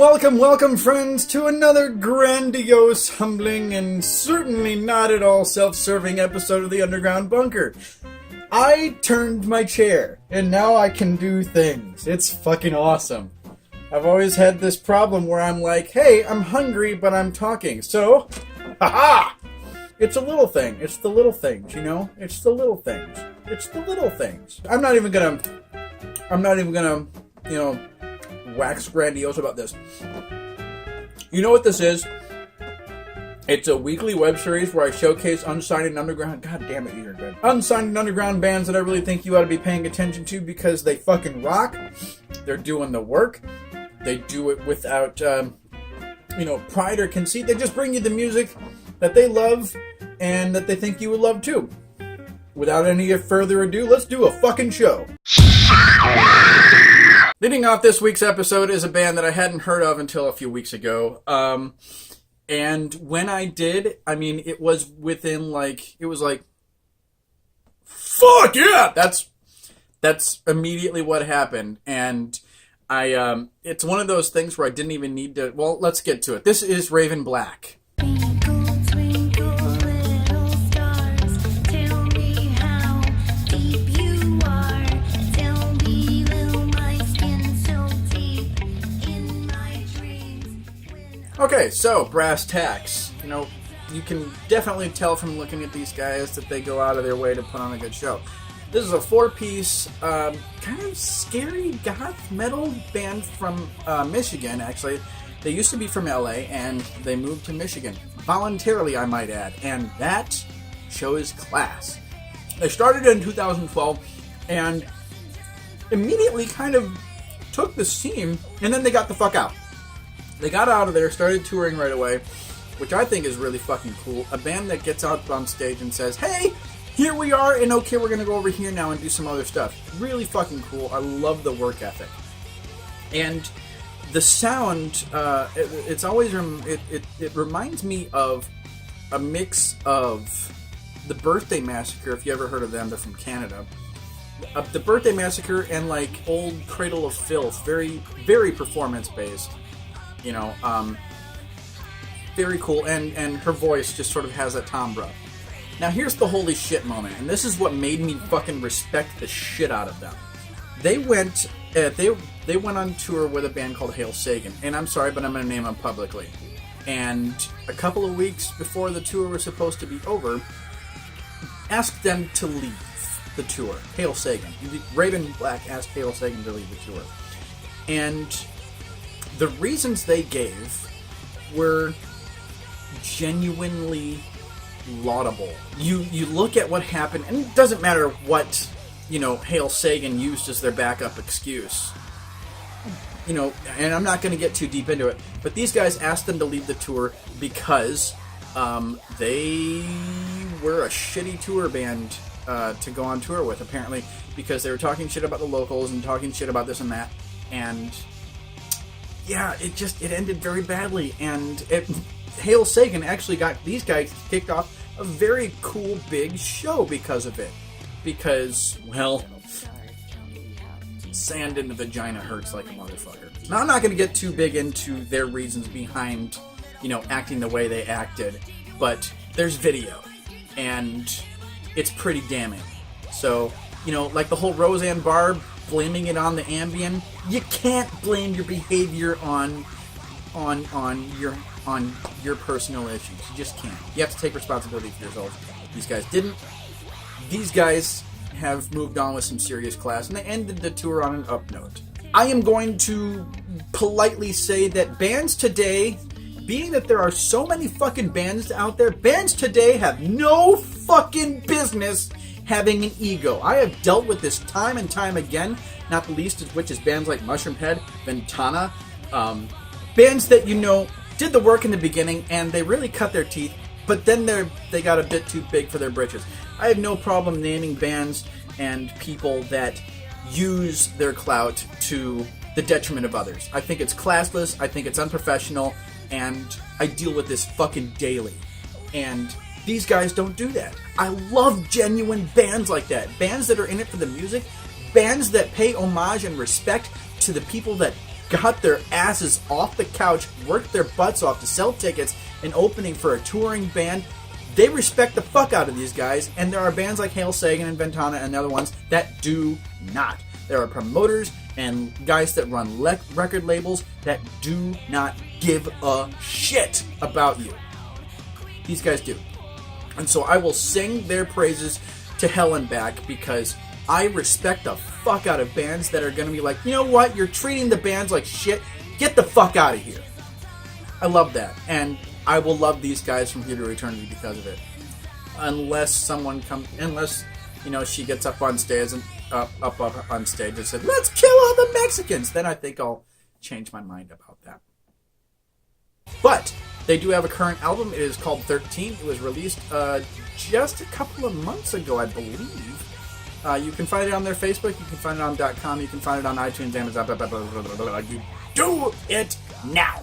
Welcome, friends, to another grandiose, humbling, and certainly not at all self-serving episode of the Underground Bunker. I turned my chair, and now I can do things. It's fucking awesome. I've always had this problem where I'm like, hey, I'm hungry, but I'm talking, so, haha! It's a little thing. It's the little things, you know? It's the little things. It's the little things. I'm not even gonna, you know, wax grandiose about this. You know what this is? It's a weekly web series where I showcase unsigned and underground, god damn it, you're good, unsigned and underground bands that I really think you ought to be paying attention to because they fucking rock. They're doing the work. They do it without, pride or conceit. They just bring you the music that they love and that they think you would love too. Without any further ado, let's do a fucking show. Leading off this week's episode is a band that I hadn't heard of until a few weeks ago. And when I did, I mean, it was within fuck yeah! That's immediately what happened. And it's one of those things where I didn't even need to, well, let's get to it. This is Raven Black. Okay, so, brass tacks. You know, you can definitely tell from looking at these guys that they go out of their way to put on a good show. This is a four-piece, kind of scary goth metal band from Michigan, actually. They used to be from LA, and they moved to Michigan. Voluntarily, I might add. And that shows class. They started in 2012, and immediately kind of took the scene, and then they got the fuck out. They got out of there, started touring right away, which I think is really fucking cool. A band that gets out on stage and says, hey, here we are, and okay, we're going to go over here now and do some other stuff. Really fucking cool. I love the work ethic. And the sound, it reminds me of a mix of the Birthday Massacre, if you ever heard of them. They're from Canada. The Birthday Massacre and like old Cradle of Filth, very, very performance-based. You know, very cool, and her voice just sort of has that timbre. Now here's the holy shit moment, and this is what made me fucking respect the shit out of them. They went on tour with a band called Hail Sagan, and I'm sorry, but I'm going to name them publicly. And a couple of weeks before the tour was supposed to be over, asked them to leave the tour. Hail Sagan. Raven Black asked Hail Sagan to leave the tour. And the reasons they gave were genuinely laudable. You look at what happened, and it doesn't matter what, Hail Sagan used as their backup excuse. And I'm not going to get too deep into it, but these guys asked them to leave the tour because they were a shitty tour band to go on tour with, apparently, because they were talking shit about the locals and talking shit about this and that, and yeah, it ended very badly, and Hail Sagan actually got these guys kicked off a very cool big show because of it. Because, well, sand in the vagina hurts like a motherfucker. Now, I'm not going to get too big into their reasons behind, acting the way they acted, but there's video, and it's pretty damning. So, like the whole Roseanne Barr blaming it on the Ambien, you can't blame your behavior on your personal issues. You just can't. You have to take responsibility for yourself. These guys didn't. These guys have moved on with some serious class, and they ended the tour on an up note. I am going to politely say that bands today, being that there are so many fucking bands out there, bands today have no fucking business having an ego. I have dealt with this time and time again, not the least of which is bands like Mushroomhead, Ventana, bands that, did the work in the beginning, and they really cut their teeth, but then they got a bit too big for their britches. I have no problem naming bands and people that use their clout to the detriment of others. I think it's classless, I think it's unprofessional, and I deal with this fucking daily. And these guys don't do that. I love genuine bands like that. Bands that are in it for the music. Bands that pay homage and respect to the people that got their asses off the couch, worked their butts off to sell tickets, and opening for a touring band. They respect the fuck out of these guys, and there are bands like Hail Sagan and Ventana and other ones that do not. There are promoters and guys that run record labels that do not give a shit about you. These guys do. And so I will sing their praises to hell and back, because I respect the fuck out of bands that are going to be like, you know what, you're treating the bands like shit, get the fuck out of here. I love that, and I will love these guys from here to eternity because of it. Unless you know, she gets up on stage and up on stage and said, let's kill all the Mexicans, then I think I'll change my mind about that. But they do have a current album. It is called 13. It was released just a couple of months ago, I believe. You can find it on their Facebook. You can find it on .com. You can find it on iTunes, Amazon. Blah, blah, blah, blah, blah, blah. You do it now.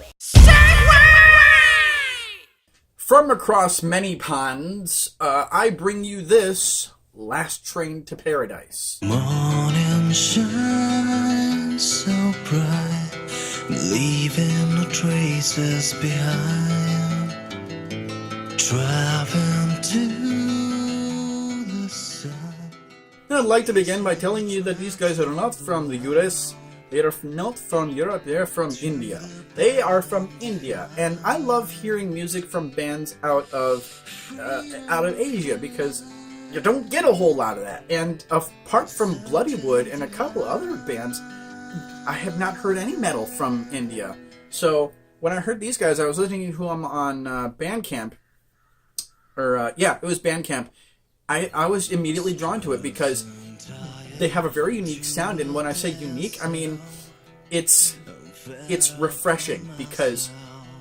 From across many ponds, I bring you this Last Train to Paradise. Morning shines so bright, leaving no traces behind. Driving to the sun. I'd like to begin by telling you that these guys are not from the US. They are not from Europe. They are from India. They are from India, and I love hearing music from bands out of Asia, because you don't get a whole lot of that. And apart from Bloodywood and a couple other bands, I have not heard any metal from India. So when I heard these guys, I was listening to them on Bandcamp. It was Bandcamp. I was immediately drawn to it because they have a very unique sound, and when I say unique, I mean it's refreshing, because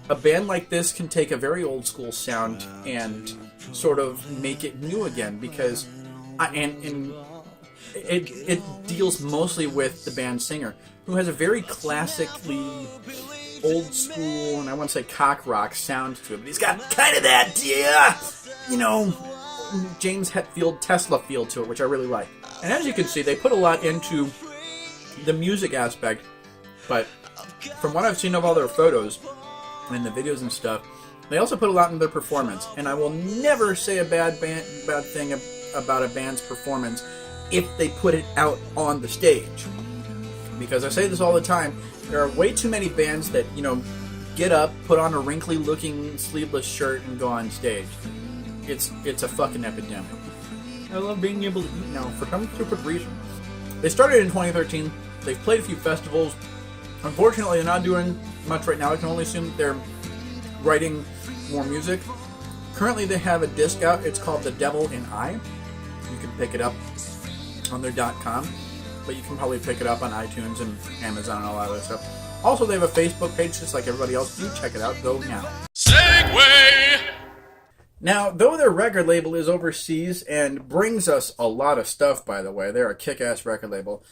a band like this can take a very old school sound and sort of make it new again, because it deals mostly with the band singer, who has a very classically old school, and I want to say cock rock sound to it, but he's got kind of that James Hetfield Tesla feel to it, which I really like. And as you can see, they put a lot into the music aspect, but from what I've seen of all their photos and the videos and stuff, they also put a lot into their performance. And I will never say a bad thing about a band's performance if they put it out on the stage. Because I say this all the time, there are way too many bands that, get up, put on a wrinkly-looking sleeveless shirt, and go on stage. It's a fucking epidemic. I love being able to eat now for some stupid reason. They started in 2013. They've played a few festivals. Unfortunately, they're not doing much right now. I can only assume that they're writing more music. Currently, they have a disc out. It's called The Devil in I. You can pick it up on their .com, but you can probably pick it up on iTunes and Amazon and all that other stuff. Also, they have a Facebook page just like everybody else. Do check it out. Go now. Segway! Now, though their record label is overseas and brings us a lot of stuff, by the way, they're a kick-ass record label.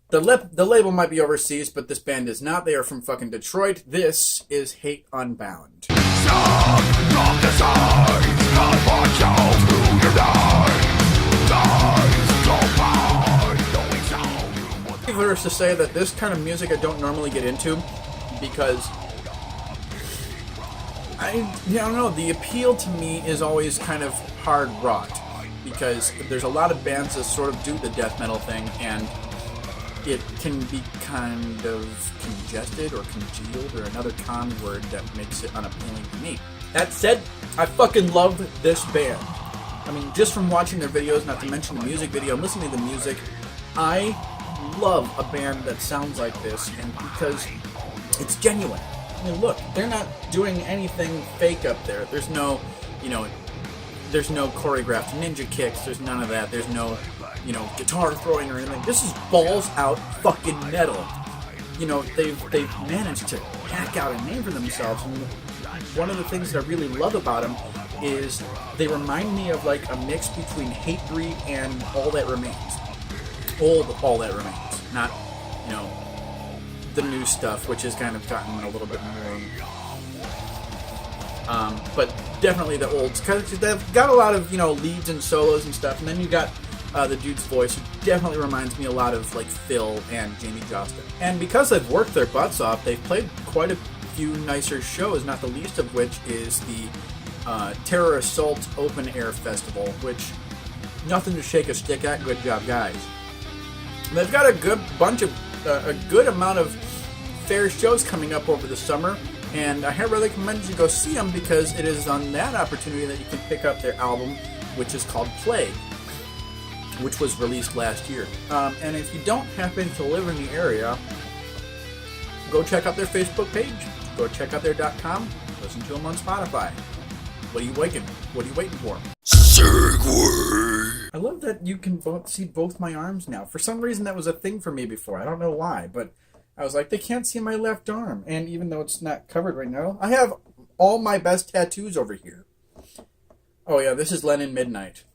The label might be overseas, but this band is not. They are from fucking Detroit. This is Hate Unbound. Needless to say that this kind of music I don't normally get into, because I don't know, the appeal to me is always kind of hard rock, because there's a lot of bands that sort of do the death metal thing, and it can be kind of congested or congealed or another con word that makes it unappealing to me. That said, I fucking love this band. I mean, just from watching their videos, not to mention the music video, I'm listening to the music, I love a band that sounds like this, and because it's genuine. I mean, look, they're not doing anything fake up there. There's no, there's no choreographed ninja kicks. There's none of that. There's no, guitar throwing or anything. This is balls out fucking metal. They've managed to hack out a name for themselves. And one of the things that I really love about them is they remind me of like a mix between Hatebreed and All That Remains. All That Remains, not the new stuff, which has kind of gotten a little bit more, but definitely the olds, because they've got a lot of leads and solos and stuff, and then you got the dude's voice definitely reminds me a lot of like Phil and Jamie Jostin. And because they've worked their butts off, they've played quite a few nicer shows, not the least of which is the Terror Assault Open Air Festival, which nothing to shake a stick at. Good job, guys. They've got a good amount of fair shows coming up over the summer, and I highly recommend you go see them because it is on that opportunity that you can pick up their album, which is called Plague, which was released last year. And if you don't happen to live in the area, go check out their Facebook page, go check out their .com, listen to them on Spotify. What are you waiting for? Segway. I love that you can see both my arms now. For some reason, that was a thing for me before. I don't know why, but I was like, they can't see my left arm. And even though it's not covered right now, I have all my best tattoos over here. Oh yeah, this is Lennon Midnight.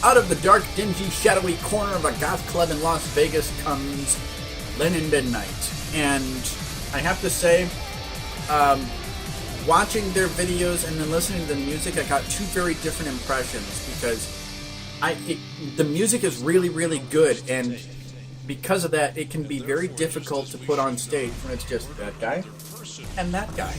Out of the dark, dingy, shadowy corner of a goth club in Las Vegas comes Lennon Midnight. And I have to say, watching their videos and then listening to the music, I got two very different impressions because the music is really, really good, and because of that, it can be very difficult to put on stage when it's just that guy and that guy.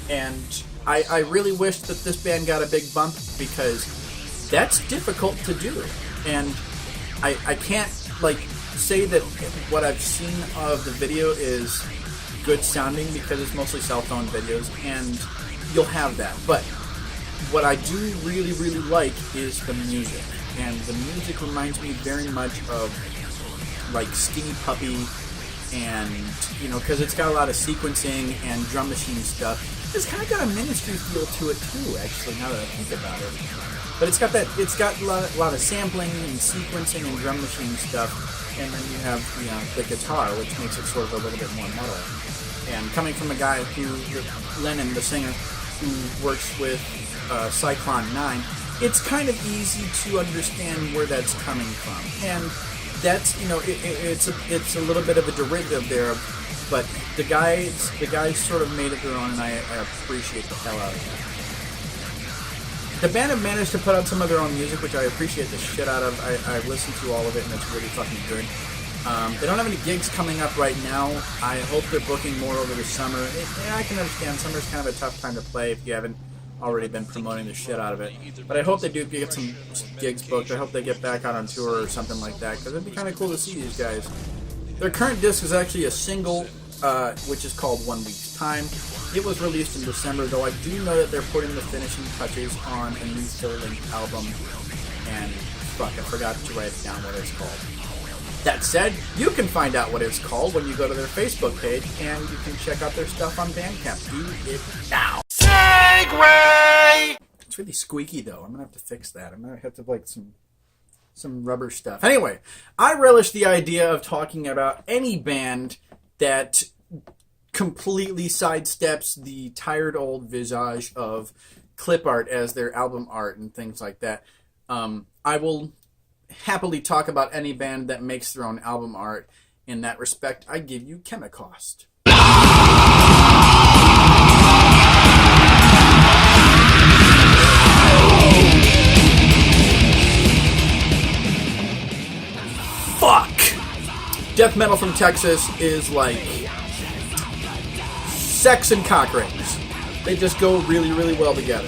And I really wish that this band got a big bump because that's difficult to do, and I can't like say that what I've seen of the video is good sounding because it's mostly cell phone videos, and you'll have that. But what I do really, really like is the music, and the music reminds me very much of like Skinny Puppy, and you know, because it's got a lot of sequencing and drum machine stuff. It's kind of got a Ministry feel to it too, actually, now that I think about it. But it's got a lot of sampling and sequencing and drum machine stuff, and then you have the guitar, which makes it sort of a little bit more metal. And coming from a guy Lennon, the singer, who works with Cyclone 9, it's kind of easy to understand where that's coming from. And that's it's a little bit of a derivative there, but the guys sort of made it their own, and I appreciate the hell out of it. The band have managed to put out some of their own music, which I appreciate the shit out of. I listened to all of it, and it's really fucking good. They don't have any gigs coming up right now. I hope they're booking more over the summer. I can understand summer's kind of a tough time to play if you haven't already been promoting the shit out of it. But I hope they do get some gigs booked. I hope they get back out on tour or something like that, because it'd be kind of cool to see these guys. Their current disc is actually a single, which is called 1 Week's Time. It was released in December, though I do know that they're putting the finishing touches on a new full-length album, and fuck, I forgot to write down what it's called. That said, you can find out what it's called when you go to their Facebook page, and you can check out their stuff on Bandcamp. Do it now. Segway! It's really squeaky, though. I'm gonna have to fix that. I'm gonna have to like some rubber stuff. Anyway, I relish the idea of talking about any band that completely sidesteps the tired old visage of clip art as their album art and things like that. I will happily talk about any band that makes their own album art. In that respect, I give you Chemicost. Fuck! Death metal from Texas is like sex and cock rings. They just go really, really well together.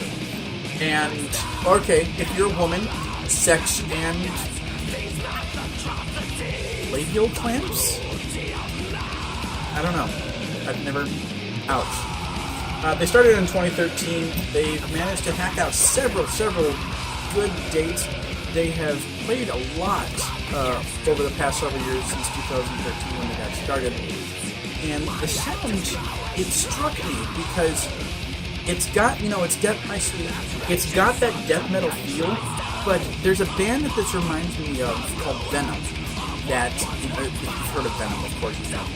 And, okay, if you're a woman, sex and labial clamps? I don't know. I've never... Ouch. They started in 2013. They've managed to hack out several good dates. They have played a lot over the past several years since 2013 when they got started. And the sound, it struck me because it's got, it's got that death metal feel, but there's a band that this reminds me of called Venom. That, if you've heard of Venom, of course you have.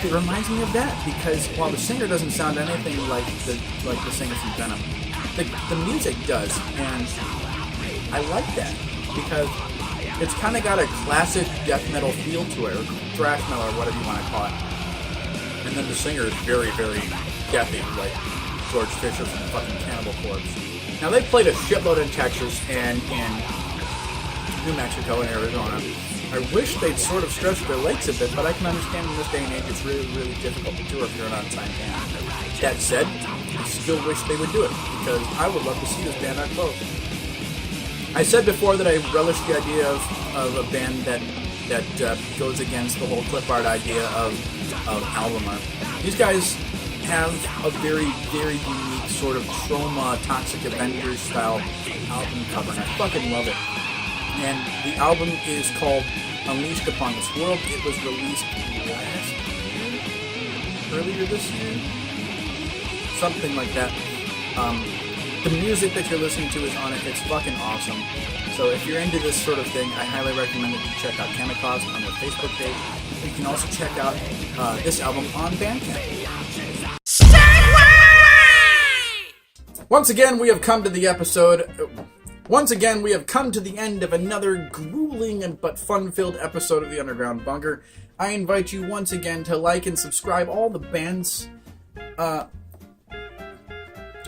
It reminds me of that because while the singer doesn't sound anything like the singer from Venom, the music does, and I like that because It's kind of got a classic death metal feel to it, or thrash metal, or whatever you want to call it. And then the singer is very, very deathy, like George Fisher from fucking Cannibal Corpse. Now, they played a shitload in Texas and in New Mexico and Arizona. I wish they'd sort of stretch their legs a bit, but I can understand in this day and age it's really, really difficult to tour if you're an unsigned band. That said, I still wish they would do it, because I would love to see this band up close. I said before that I relish the idea of a band that goes against the whole clip art idea of album art. These guys have a very, very unique sort of Trauma, Toxic Avengers style album cover, and I fucking love it. And the album is called Unleashed Upon This World. It was released last year? Earlier this year? Something like that. The music that you're listening to is on it. It's fucking awesome. So if you're into this sort of thing, I highly recommend that you check out Chemicals on their Facebook page. You can also check out this album on Bandcamp. Once again, we have come to the end of another grueling but fun-filled episode of the Underground Bunker. I invite you once again to like and subscribe all the bands.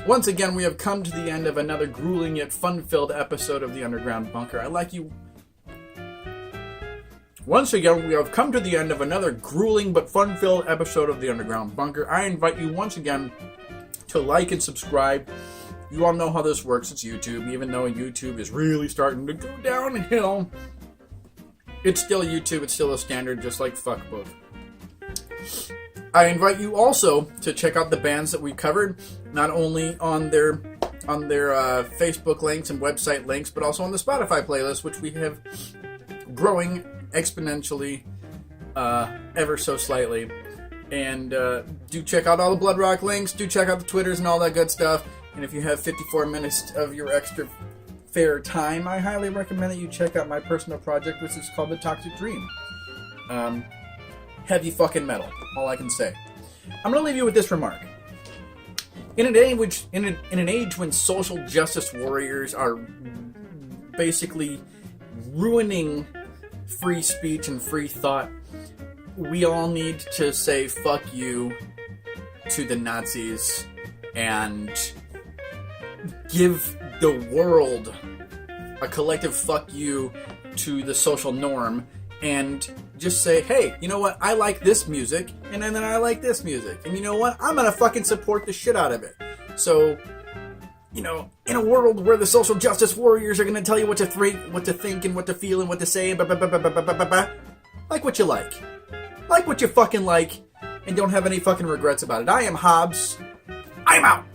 Once again, we have come to the end of another grueling yet fun-filled episode of the Underground Bunker. Once again, we have come to the end of another grueling but fun-filled episode of the Underground Bunker. I invite you once again to like and subscribe. You all know how this works. It's YouTube. Even though YouTube is really starting to go downhill, it's still YouTube. It's still a standard, just like fuckbook. I invite you also to check out the bands that we covered, not only on their Facebook links and website links, but also on the Spotify playlist, which we have growing exponentially, ever so slightly. And do check out all the Bloodrock links. Do check out the Twitters and all that good stuff. And if you have 54 minutes of your extra fair time, I highly recommend that you check out my personal project, which is called The Toxic Dream. Heavy fucking metal. All I can say. I'm going to leave you with this remark. In an age when social justice warriors are basically ruining free speech and free thought, we all need to say fuck you to the Nazis and give the world a collective fuck you to the social norm, and just say, hey, you know what, I like this music, and then I like this music, and you know what, I'm gonna fucking support the shit out of it. So, you know, in a world where the social justice warriors are gonna tell you what to think and what to feel and what to say, like what you like what you fucking like, and don't have any fucking regrets about it. I am Hobbs. I'm out.